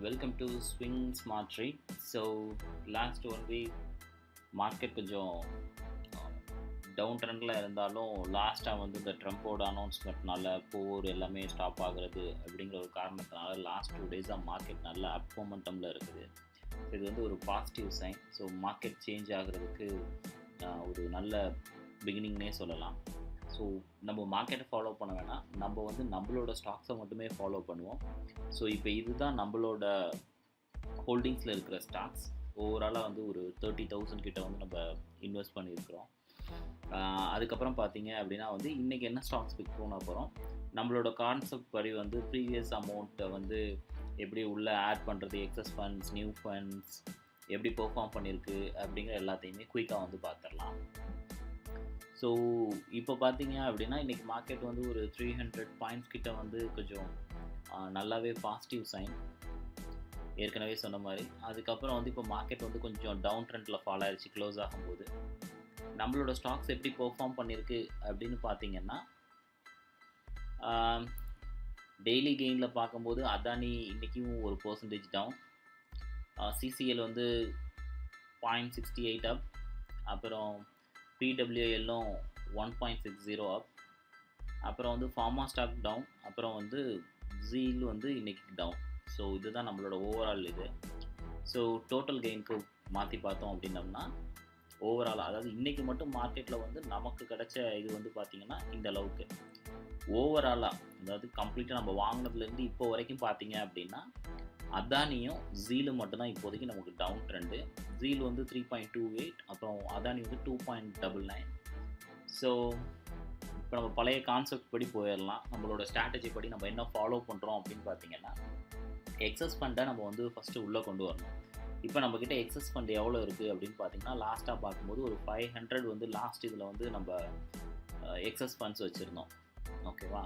Welcome to Swing Smart Trade. So last 1 week market கொஞ்சம் down ட்ரெண்டில் இருந்தாலும் லாஸ்ட்டாக வந்து இந்த ட்ரம்ப்போட அனௌன்ஸ்மெண்ட்னால போர் எல்லாமே ஸ்டாப் ஆகுறது அப்படிங்கிற ஒரு காரணத்தினால லாஸ்ட் 2 டேஸாக மார்க்கெட் நல்ல அப் மொமெண்டமில் இருக்குது. இது வந்து ஒரு positive sign. So market change ஆகிறதுக்கு ஒரு நல்ல பிகினிங்னே சொல்லலாம். ஸோ நம்ம மார்க்கெட்டை ஃபாலோ பண்ண வேணாம், நம்ம வந்து நம்மளோட ஸ்டாக்ஸை மட்டுமே ஃபாலோ பண்ணுவோம். ஸோ இப்போ இதுதான் நம்மளோட ஹோல்டிங்ஸில் இருக்கிற ஸ்டாக்ஸ். ஓவராலாக வந்து ஒரு 30,000 கிட்ட வந்து நம்ம இன்வெஸ்ட் பண்ணியிருக்கிறோம். அதுக்கப்புறம் பார்த்தீங்க அப்படின்னா வந்து இன்றைக்கி என்ன ஸ்டாக்ஸ் பிக் பண்ண போகிறோம், நம்மளோட கான்செப்ட் படி வந்து ப்ரீவியஸ் அமௌண்ட்டை வந்து எப்படி உள்ளே ஆட் பண்ணுறது, எக்ஸஸ் ஃபண்ட்ஸ், நியூ ஃபண்ட்ஸ் எப்படி பெர்ஃபார்ம் பண்ணியிருக்கு அப்படிங்கிற எல்லாத்தையுமே குயிக்காக வந்து பார்த்துடலாம். ஸோ இப்போ பார்த்தீங்க அப்படின்னா இன்றைக்கி மார்க்கெட் வந்து ஒரு 300 பாயிண்ட்ஸ் கிட்ட வந்து கொஞ்சம் நல்லாவே பாசிட்டிவ் சைன், ஏற்கனவே சொன்ன மாதிரி. அதுக்கப்புறம் வந்து இப்போ மார்க்கெட் வந்து கொஞ்சம் டவுன் ட்ரெண்டில் ஃபால் ஆயிடுச்சு க்ளோஸ் ஆகும்போது. நம்மளோட ஸ்டாக்ஸ் எப்படி பெர்ஃபார்ம் பண்ணியிருக்கு அப்படின்னு பார்த்தீங்கன்னா, டெய்லி கெயினில் பார்க்கும்போது அதானி இன்றைக்கும் ஒரு % டவுன், சிசிஎல் வந்து 0.68 அப், அப்புறம் பிடபிள்யூஎல்லும் 1.60 அப், அப்புறம் வந்து ஃபார்மா ஸ்டாக் டவுன், அப்புறம் வந்து ஜீல் வந்து இன்றைக்கி டவுன். ஸோ இதுதான் நம்மளோட ஓவரால் இது. ஸோ டோட்டல் கெயினுக்கு மாற்றி பார்த்தோம் அப்படின்னம்னா ஓவரால், அதாவது இன்றைக்கி மட்டும் மார்க்கெட்டில் வந்து நமக்கு கிடைச்ச இது வந்து பார்த்திங்கன்னா இந்த அளவுக்கு. ஓவராலாக அதாவது கம்ப்ளீட்டாக நம்ம வாங்கினதுலேருந்து இப்போ வரைக்கும் பார்த்தீங்க அப்படின்னா அதானியும் ஜீலும் மட்டும்தான் இப்போதைக்கு நமக்கு டவுன் ட்ரெண்டு. ஜீல் வந்து 3.28, அப்புறம் அதானி வந்து 2.99. ஸோ இப்போ நம்ம பழைய கான்செப்ட் படி போயிடலாம். நம்மளோட ஸ்ட்ராட்டஜி படி நம்ம என்ன ஃபாலோ பண்ணுறோம் அப்படின்னு பார்த்தீங்கன்னா, எக்ஸஸ் ஃபண்டை நம்ம வந்து ஃபஸ்ட்டு உள்ளே கொண்டு வரணும். இப்போ நம்மக்கிட்ட எக்ஸஸ் ஃபண்ட் எவ்வளோ இருக்குது அப்படின்னு பார்த்தீங்கன்னா, லாஸ்ட்டாக பார்க்கும்போது ஒரு 500 வந்து லாஸ்ட் இதில் வந்து நம்ம எக்ஸஸ் ஃபண்ட்ஸ் வச்சுருந்தோம். ஓகேவா?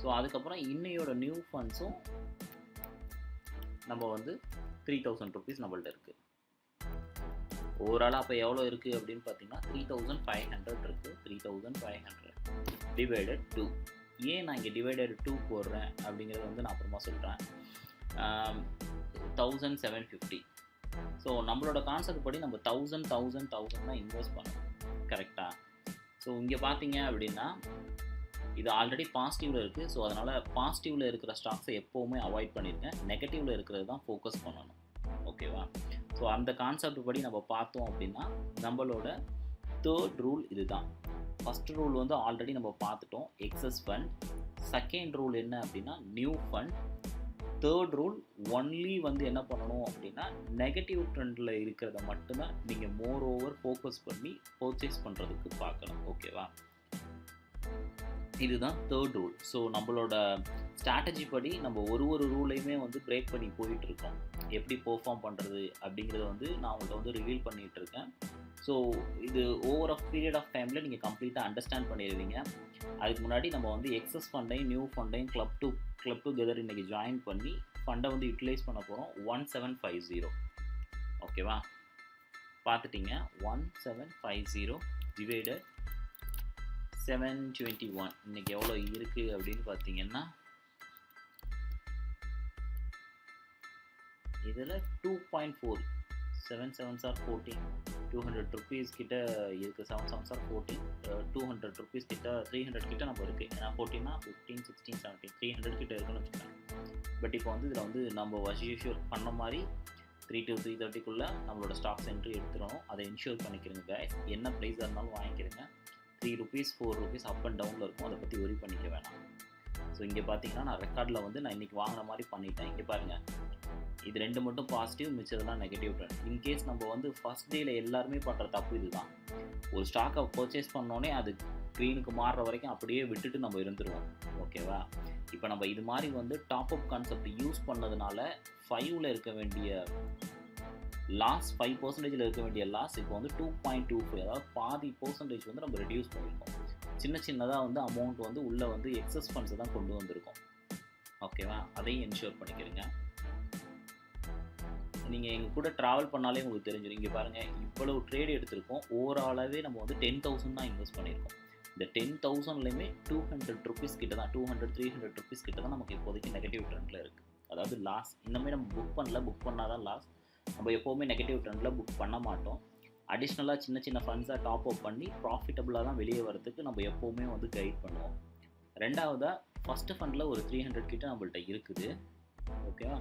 ஸோ அதுக்கப்புறம் இன்னையோட நியூ ஃபண்ட்ஸும் நம்ம வந்து 3,000 ருபீஸ் நம்மள்ட்ட இருக்குது. ஓவராலாக அப்போ எவ்வளோ இருக்குது அப்படின்னு பார்த்தீங்கன்னா 3,500 இருக்குது. 3,500 டிவைடட் 2. ஏன் நான் இங்கே டிவைடட் 2 போடுறேன் அப்படிங்கிறத வந்து நான் அப்புறமா சொல்கிறேன். 1,750. ஸோ நம்மளோட கான்செப்ட் படி நம்ம 1,000 தான் இன்வெஸ்ட் பண்ணணும். கரெக்டாக? ஸோ இங்கே பார்த்தீங்க அப்படின்னா இது ஆல்ரெடி பாசிட்டிவில் இருக்குது. ஸோ அதனால் பாசிட்டிவில் இருக்கிற ஸ்டாக்ஸை எப்போவுமே அவாய்ட் பண்ணியிருக்கேன். நெகட்டிவில் இருக்கிறது தான் ஃபோக்கஸ் பண்ணணும். ஓகேவா? ஸோ அந்த கான்செப்ட் படி நம்ம பார்த்தோம் அப்படின்னா நம்மளோட 3rd ரூல் இது தான். ஃபஸ்ட் ரூல் வந்து ஆல்ரெடி நம்ம பார்த்துட்டோம், எக்ஸஸ் ஃபண்ட். செகண்ட் ரூல் என்ன அப்படின்னா new fund. 3rd rule only வந்து என்ன பண்ணணும் அப்படின்னா நெகட்டிவ் ட்ரெண்டில் இருக்கிறத மட்டும்தான் நீங்கள் மோர் ஓவர் ஃபோக்கஸ் பண்ணி பர்ச்சேஸ் பண்ணுறதுக்கு பார்க்கணும். ஓகேவா? இதுதான் 3rd ரூல். ஸோ நம்மளோட ஸ்ட்ராட்டஜி படி நம்ம ஒரு ரூலையுமே வந்து பிரேக் பண்ணி போயிட்டுருக்கோம். எப்படி பெர்ஃபார்ம் பண்ணுறது அப்படிங்கிறத வந்து நான் உங்கள்கிட்ட வந்து ரிவீல் பண்ணிகிட்ருக்கேன். ஸோ இது ஓவர் ஆஃப் பீரியட் ஆஃப் டைமில் நீங்கள் கம்ப்ளீட்டாக அண்டர்ஸ்டாண்ட் பண்ணிடுவீங்க. அதுக்கு முன்னாடி நம்ம வந்து எக்ஸஸ் ஃபண்டையும் நியூ ஃபண்டையும் கிளப் டுகெதர் இன்றைக்கி ஜாயின் பண்ணி ஃபண்டை வந்து யூட்டிலைஸ் பண்ண போகிறோம். 1750. ஓகேவா? பார்த்துட்டிங்க. 1750 டிவைடட் 721 இன்றைக்கி எவ்வளோ இருக்குது அப்படின்னு பார்த்தீங்கன்னா இதில் 2.4, 7 7s are 14, 200 ருபீஸ் கிட்ட இருக்குது. 7 7s are 14, 200 ருபீஸ் கிட்ட 300 கிட்ட நம்ம இருக்குது. ஏன்னா 14னா 15, 16, 17, 300 கிட்ட இருக்குன்னு வச்சுக்கோங்க. பட் இப்போ வந்து இதில் வந்து நம்ம வசியூஷுவல் பண்ண மாதிரி 3 to 330 நம்மளோட ஸ்டாக்ஸ் என்ட்ரி எடுத்துடணும். அதை இன்ஷூர் பண்ணிக்கிறேங்க guys. என்ன ப்ரைஸாக இருந்தாலும் வாங்கிக்கிறேங்க. 3 rupees 4 rupees அப் அண்ட் டவுனில் இருக்கும். அதை பற்றி ஒரி பண்ணிக்க வேணாம். ஸோ இங்கே பார்த்தீங்கன்னா நான் ரெக்கார்டில் வந்து நான் இன்றைக்கி வாங்கின மாதிரி பண்ணிட்டேன். இங்கே பாருங்கள், இது 2 மட்டும் பாசிட்டிவ், மிச்சதெல்லாம் நெகட்டிவ் ட்ரெண்ட். இன்கேஸ் நம்ம வந்து ஃபஸ்ட் டேயில் எல்லாருமே பண்ணுற தப்பு இது தான். ஒரு ஸ்டாக்கை பர்ச்சேஸ் பண்ணோன்னே அது க்ரீனுக்கு மாறுற வரைக்கும் அப்படியே விட்டுட்டு நம்ம இருந்துருவோம். ஓகேவா? இப்போ நம்ம இது மாதிரி வந்து டாப் அப் கான்செப்ட் யூஸ் பண்ணதுனால 5ல் இருக்க வேண்டிய லாஸ் 5% இருக்க வேண்டிய லாஸ் இப்போ வந்து 2.25, அதாவது பாதி % வந்து நம்ம ரெடியூஸ் பண்ணியிருக்கோம். சின்னதாக வந்து அமௌண்ட் வந்து உள்ளே வந்து எக்ஸஸ் ஃபண்ட்ஸை தான் கொண்டு வந்திருக்கோம். ஓகேவா? அதையும் என்ஷூர் பண்ணிக்கிறேங்க. நீங்கள் எங்கள் கூட ட்ராவல் பண்ணாலே உங்களுக்கு தெரிஞ்சிடும். இங்கே பாருங்கள், இவ்வளவு ட்ரேட் எடுத்திருக்கோம். ஓவராலாகவே நம்ம வந்து 10,000 தான் இன்வெஸ்ட் பண்ணியிருக்கோம். இந்த 10,000லையுமே 200 ருபீஸ் கிட்ட தான், 200-300 ருபீஸ் கிட்ட தான் நமக்கு இப்போதைக்கு நெகட்டிவ் ட்ரெண்டில் இருக்குது. அதாவது லாஸ் இன்னமே நம்ம புக் பண்ணால் தான் லாஸ். நம்ம எப்போவுமே நெகட்டிவ் ட்ரெண்டில் புக் பண்ண மாட்டோம். அடிஷ்னலாக சின்ன சின்ன ஃபண்ட்ஸாக டாப் அப் பண்ணி ப்ராஃபிட்டபுளாக தான் வெளியே வரதுக்கு நம்ம எப்போவுமே வந்து கைட் பண்ணுவோம். ரெண்டாவதாக ஃபஸ்ட்டு ஃபண்டில் ஒரு 300 கிட்ட நம்மள்ட்ட இருக்குது. ஓகேவா,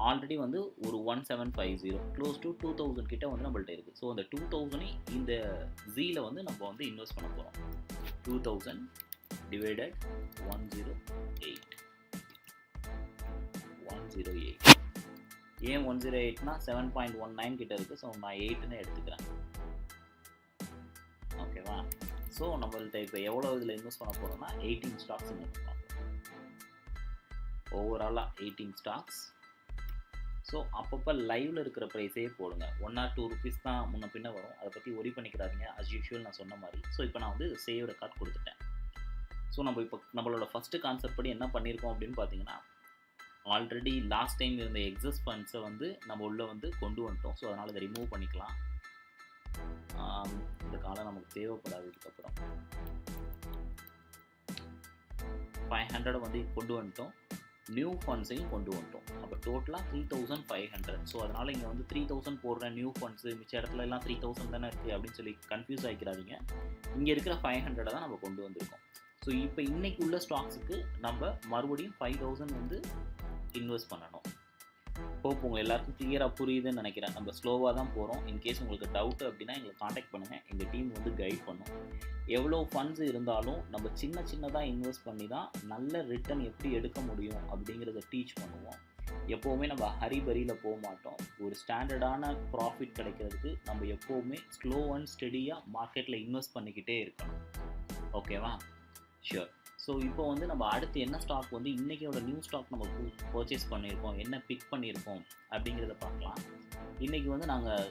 ஆல்ரெடி வந்து ஒரு 1750 க்ளோஸ் டு 2000 கிட்ட வந்து நம்மள்ட்ட இருக்குது. ஸோ அந்த 2000 இந்த ஜீல வந்து நம்ம வந்து இன்வெஸ்ட் பண்ண போகிறோம். 2000 டிவைடட் 108. ஏன் 108னா 7.19 கிட்ட இருக்குது. ஸோ நான் 8ன்னு எடுத்துக்கிறேன். ஓகேவா, ஸோ நம்மள்ட்ட இப்போ எவ்வளோ இதில் இன்வெஸ்ட் பண்ண போகிறோம்னா 18 ஸ்டாக்ஸ் இன்வெஸ்ட் பண்ண போகிறோம். ஓவராலாக 18 ஸ்டாக்ஸ். ஸோ அப்பப்போ லைவில் இருக்கிற ப்ரைஸே போடுங்க. 1 or 2 ருபீஸ் தான் முன்ன பின்ன வரும். அதை பற்றி ஒரி பண்ணிக்கிறாதீங்க. அஸ் யூஷுவல் நான் சொன்ன மாதிரி. ஸோ இப்போ நான் வந்து சேவ் ரெக்கார்ட் கொடுத்துட்டேன். ஸோ நம்ம இப்போ நம்மளோட ஃபஸ்ட்டு கான்செப்ட் படி என்ன பண்ணியிருக்கோம் அப்படின்னு பார்த்தீங்கன்னா, ஆல்ரெடி லாஸ்ட் டைம் இருந்த எக்ஸஸ் ஃபண்ட்ஸை வந்து நம்ம உள்ளே வந்து கொண்டு வந்துட்டோம். ஸோ அதனால் இதை ரிமூவ் பண்ணிக்கலாம். இந்த காலம் நமக்கு தேவைப்படாது. இதுக்கப்புறம் 500 வந்து கொண்டு வந்துட்டோம். நியூ ஃபண்ட்ஸையும் கொண்டு வந்துட்டோம். அப்போ டோட்டலாக 3500. ஸோ அதனால் இங்கே வந்து 3000 போடுற நியூ ஃபண்ட்ஸு மிச்ச இடத்துல எல்லாம் 3000 தானே இருக்குது அப்படின்னு சொல்லி கன்ஃபியூஸ் ஆகிக்கிறாதீங்க. இங்கே இருக்கிற 500 தான் நம்ம கொண்டு வந்திருக்கோம். ஸோ இப்போ இன்றைக்கி உள்ள ஸ்டாக்ஸுக்கு நம்ம மறுபடியும் 5000 வந்து இன்வெஸ்ட் பண்ணணும். ஹோப் உங்கள் எல்லாருக்கும் கிளியராக புரியுதுன்னு நினைக்கிறேன். நம்ம ஸ்லோவாக தான் போகிறோம். இன்கேஸ் உங்களுக்கு டவுட்டு அப்படின்னா எங்களை காண்டாக்ட் பண்ணுங்கள். எங்கள் டீம் வந்து கைட் பண்ணும். எவ்வளோ ஃபண்ட்ஸ் இருந்தாலும் நம்ம சின்னதாக இன்வெஸ்ட் பண்ணி தான் நல்ல ரிட்டர்ன் எப்படி எடுக்க முடியும் அப்படிங்கிறத டீச் பண்ணுவோம். எப்போவுமே நம்ம ஹரிபரியில் போக மாட்டோம். ஒரு ஸ்டாண்டர்டான ப்ராஃபிட் கிடைக்கிறதுக்கு நம்ம எப்போவுமே ஸ்லோ அண்ட் ஸ்டெடியாக மார்க்கெட்டில் இன்வெஸ்ட் பண்ணிக்கிட்டே இருக்கணும். ஓகேவா, ஷியோர். ஸோ இப்போ வந்து நம்ம அடுத்து என்ன ஸ்டாக் வந்து இன்றைக்கியோட நியூ ஸ்டாக் நம்ம பர்ச்சேஸ் பண்ணியிருக்கோம், என்ன பிக் பண்ணியிருக்கோம் அப்படிங்கிறத பார்க்கலாம். இன்றைக்கி வந்து நாங்கள்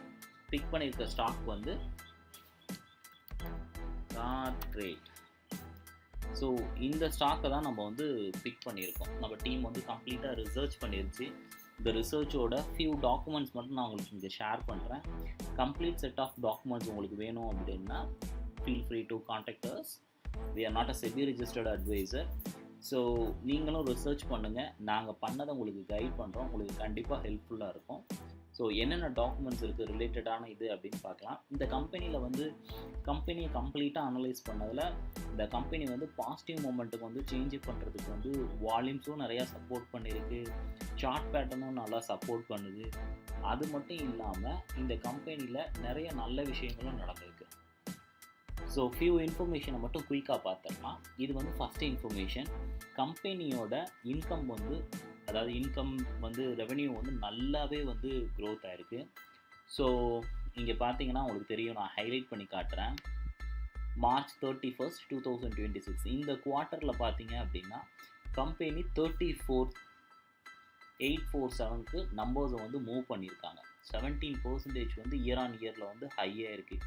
பிக் பண்ணியிருக்க ஸ்டாக் வந்து ட்ரேட். ஸோ இந்த ஸ்டாக்கை தான் நம்ம வந்து பிக் பண்ணியிருக்கோம். நம்ம டீம் வந்து கம்ப்ளீட்டாக ரிசர்ச் பண்ணிருச்சு. இந்த ரிசர்ச்சோட ஃபியூ டாக்குமெண்ட்ஸ் மட்டும் நான் உங்களுக்கு இங்கே ஷேர் பண்ணுறேன். கம்ப்ளீட் செட் ஆஃப் டாக்குமெண்ட்ஸ் உங்களுக்கு வேணும் அப்படின்னா feel free to contact as. We are not a SEBI registered advisor. So நீங்களும் ரிசர்ச் பண்ணுங்கள். நாங்கள் பண்ணதை உங்களுக்கு கைட் பண்ணுறோம். உங்களுக்கு கண்டிப்பாக ஹெல்ப்ஃபுல்லாக இருக்கும். ஸோ என்னென்ன டாக்குமெண்ட்ஸ் இருக்குது ரிலேட்டடான இது அப்படின்னு பார்க்கலாம். இந்த கம்பெனியில் வந்து கம்பெனியை கம்ப்ளீட்டாக அனலைஸ் பண்ணதில் இந்த கம்பெனி வந்து பாசிட்டிவ் மூமெண்ட்டுக்கு வந்து சேஞ்ச் பண்ணுறதுக்கு வந்து வால்யூம்ஸும் நிறையா சப்போர்ட் பண்ணியிருக்கு. சார்ட் பேட்டர்னும் நல்லா சப்போர்ட் பண்ணுது. அது மட்டும் இல்லாமல் இந்த கம்பெனியில் நிறைய நல்ல விஷயங்களும் நடந்திருக்கு. ஸோ ஃபியூ இன்ஃபர்மேஷனை மட்டும் குயிக்காக பார்த்துடலாம். இது வந்து ஃபஸ்ட்டு இன்ஃபர்மேஷன். கம்பெனியோட இன்கம் வந்து அதாவது இன்கம் வந்து ரெவென்யூ வந்து நல்லாவே வந்து க்ரோத் ஆகிருக்கு. ஸோ இங்கே பார்த்தீங்கன்னா உங்களுக்கு தெரியும், நான் ஹைலைட் பண்ணி காட்டுறேன். March 31, 2026 இந்த குவார்ட்டரில் பார்த்தீங்க அப்படின்னா கம்பெனி 34,847க்கு நம்பர்ஸை வந்து மூவ் பண்ணியிருக்காங்க. 17% வந்து இயர் ஆன் இயரில் வந்து ஹையாக இருக்குது.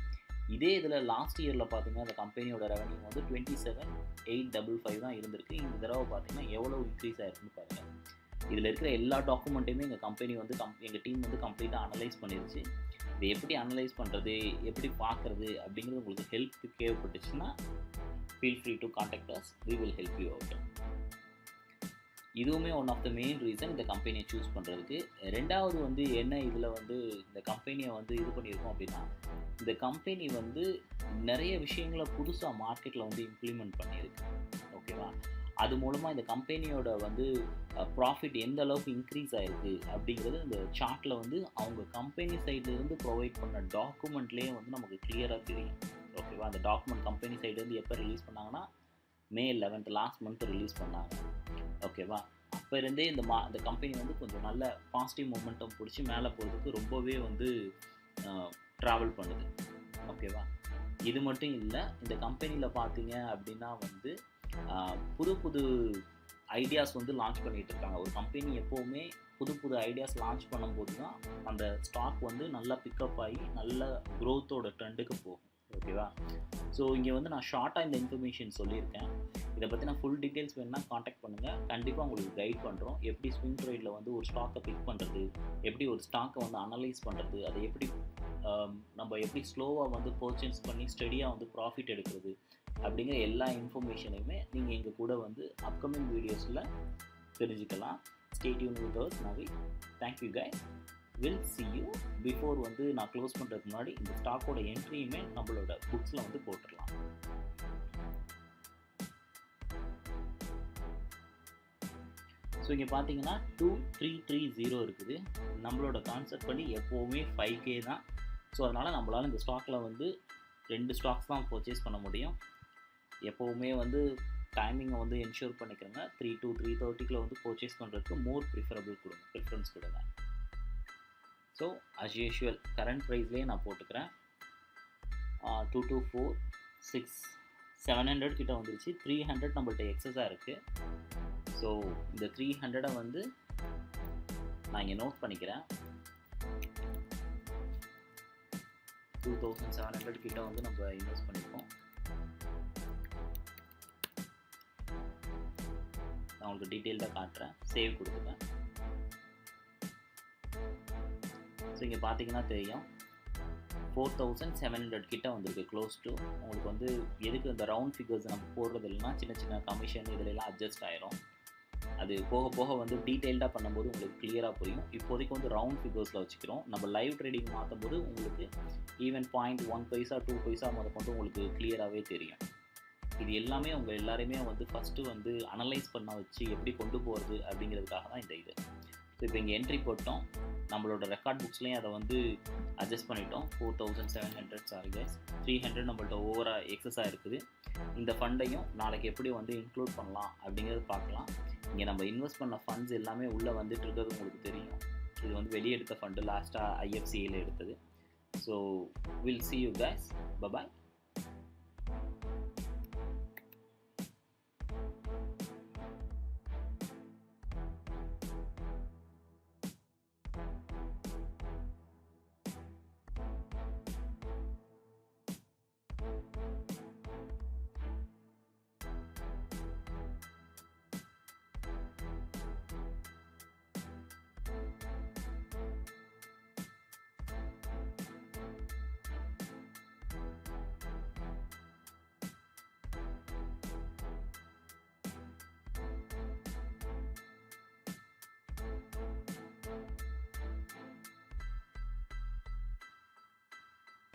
இதே இதில் லாஸ்ட் இயரில் பார்த்தீங்கன்னா அந்த கம்பெனியோட ரெவன்யூ வந்து 27,855 தான் இருந்திருக்கு. இந்த தடவை பார்த்தீங்கன்னா எவ்வளோ இன்க்ரீஸ் ஆகிருக்குன்னு பாருங்கள். இதில் இருக்கிற எல்லா டாக்குமெண்ட்டையுமே எங்கள் கம்பெனி வந்து எங்கள் டீம் வந்து கம்ப்ளீட்டாக அனலைஸ் பண்ணிருச்சு. இதை எப்படி அனலைஸ் பண்ணுறது, எப்படி பார்க்குறது அப்படிங்கிறது உங்களுக்கு ஹெல்ப் தேவைப்பட்டுச்சுன்னா feel free to contact us. We will help you out. இதுவுமே one of the main reason இந்த கம்பெனியை சூஸ் பண்ணுறதுக்கு. ரெண்டாவது வந்து என்ன இதில் வந்து இந்த கம்பெனியை வந்து இது பண்ணியிருக்கோம் அப்படின்னா, இந்த கம்பெனி வந்து நிறைய விஷயங்களை புதுசாக மார்க்கெட்டில் வந்து இம்ப்ளிமெண்ட் பண்ணியிருக்கு. ஓகேவா, அது மூலமாக இந்த கம்பெனியோட வந்து ப்ராஃபிட் எந்த அளவுக்கு இன்க்ரீஸ் ஆகிருக்கு அப்படிங்கிறது இந்த சார்ட்டில் வந்து அவங்க கம்பெனி சைட்லேருந்து ப்ரொவைட் பண்ண டாக்குமெண்ட்லேயே வந்து நமக்கு கிளியராக தெரியும். ஓகேவா, அந்த டாக்குமெண்ட் கம்பெனி சைட்லேருந்து எப்போ ரிலீஸ் பண்ணாங்கன்னா May 11 லாஸ்ட் மந்த் ரிலீஸ் பண்ணாங்க. ஓகேவா, அப்போ இருந்தே இந்த கம்பெனி வந்து கொஞ்சம் நல்ல பாசிட்டிவ் மூமெண்டம் பிடிச்சி மேலே போகிறதுக்கு ரொம்பவே வந்து ட்ராவல் பண்ணுது. ஓகேவா, இது மட்டும் இல்லை, இந்த கம்பெனியில் பார்த்தீங்க அப்படின்னா வந்து புது ஐடியாஸ் வந்து லான்ச் பண்ணிகிட்டு இருக்காங்க. ஒரு கம்பெனி எப்போவுமே புது ஐடியாஸ் லான்ச் பண்ணும்போது தான் அந்த ஸ்டாக் வந்து நல்லா பிக்கப் ஆகி நல்ல க்ரோத்தோட ட்ரெண்டுக்கு போகும். ஓகேவா, ஸோ இங்கே வந்து நான் ஷார்ட்டாக இந்த இன்ஃபர்மேஷன் சொல்லியிருக்கேன். இதை பற்றி நான் ஃபுல் டீட்டெயில்ஸ் வேணுன்னா காண்டாக்ட் பண்ணுங்கள். கண்டிப்பாக உங்களுக்கு கைட் பண்ணுறோம். எப்படி ஸ்விங் ட்ரேடில் வந்து ஒரு ஸ்டாக்கை பிக் பண்ணுறது, எப்படி ஒரு ஸ்டாக்கை வந்து அனலைஸ் பண்ணுறது, அதை எப்படி நம்ம எப்படி ஸ்லோவாக வந்து பர்ச்சேஸ் பண்ணி ஸ்டடியாக வந்து ப்ராஃபிட் எடுக்கிறது அப்படிங்கிற எல்லா இன்ஃபர்மேஷனையுமே நீங்கள் எங்கள் கூட வந்து அப்கமிங் வீடியோஸில் தெரிஞ்சுக்கலாம். Stay tune with us Navi. Thank you guys. We'll see you. Before வந்து நான் க்ளோஸ் பண்ணுறதுக்கு முன்னாடி இந்த ஸ்டாக்கோட என்ட்ரியுமே நம்மளோட புக்ஸில் வந்து போட்டுடலாம். ஸோ இங்கே பார்த்தீங்கன்னா 2330 இருக்குது. நம்மளோட கான்செப்ட் பண்ணி எப்போவுமே 5K தான். ஸோ அதனால் நம்மளால் இந்த ஸ்டாக்கில் வந்து 2 ஸ்டாக்ஸ் தான் பர்ச்சேஸ் பண்ண முடியும். எப்போவுமே வந்து டைமிங்கை வந்து என்ஷூர் பண்ணிக்கிறேங்க. 3 to 3:30 வந்து பர்ச்சேஸ் பண்ணுறதுக்கு மோர் ப்ரிஃபரன்ஸ் கொடுங்க. ஸோ அஸ் யூஷுவல் கரண்ட் ப்ரைஸ்லேயே நான் போட்டுக்கிறேன். 224 6 700 கிட்ட வந்துருச்சு. 300 நம்மள்ட்ட எக்ஸஸாக இருக்குது. ஸோ இந்த 300 வந்து நான் இங்கே நோட் பண்ணிக்கிறேன். 2700 கிட்ட வந்து நம்ம இன்வெஸ்ட் பண்ணியிருக்கோம். நான் உங்களுக்கு டீட்டெயில்டாக காட்டுறேன். சேவ் கொடுத்துருக்கேன். ஸோ இங்கே பார்த்தீங்கன்னா தெரியும் 4700 கிட்ட வந்திருக்கு க்ளோஸ் டு. உங்களுக்கு வந்து எதுக்கு இந்த ரவுண்ட் ஃபிகர்ஸ் நம்ம போடுறது இல்லைன்னா சின்ன சின்ன கமிஷன் இதிலெல்லாம் அட்ஜஸ்ட் ஆயிரும். அது போக போக வந்து டீட்டெயில்டாக பண்ணும்போது உங்களுக்கு கிளியராக புரியும். இப்போதைக்கு வந்து ரவுண்ட் ஃபிகர்ஸில் வச்சுக்கிறோம். நம்ம லைவ் ட்ரேடிங் மாற்றும் போது உங்களுக்கு ஈவன் 0.1 பைசா 2 பைசா முதற்கொண்டு உங்களுக்கு கிளியராகவே தெரியும். இது எல்லாமே உங்கள் எல்லாருமே வந்து ஃபஸ்ட்டு வந்து அனலைஸ் பண்ண வச்சு எப்படி கொண்டு போகிறது அப்படிங்கிறதுக்காக தான் இந்த இது. ஸோ இப்போ இங்கே என்ட்ரி போட்டோம். நம்மளோட ரெக்கார்ட் புக்ஸ்லேயும் அதை வந்து அட்ஜஸ்ட் பண்ணிட்டோம். 4700 சாரி கைஸ், 300 நம்மள்ட்ட ஓவராக எக்ஸஸாக இருக்குது. இந்த ஃபண்டையும் நாளைக்கு எப்படி வந்து இன்க்ளூட் பண்ணலாம் அப்படிங்கிறது பார்க்கலாம். இங்கே நம்ம இன்வெஸ்ட் பண்ண ஃபண்ட்ஸ் எல்லாமே உள்ளே வந்துட்டு இருக்கிறது உங்களுக்கு தெரியும். இது வந்து வெளியே எடுத்த ஃபண்டு லாஸ்ட்டாக IFCAல எடுத்தது. So will see you guys. Bye bye.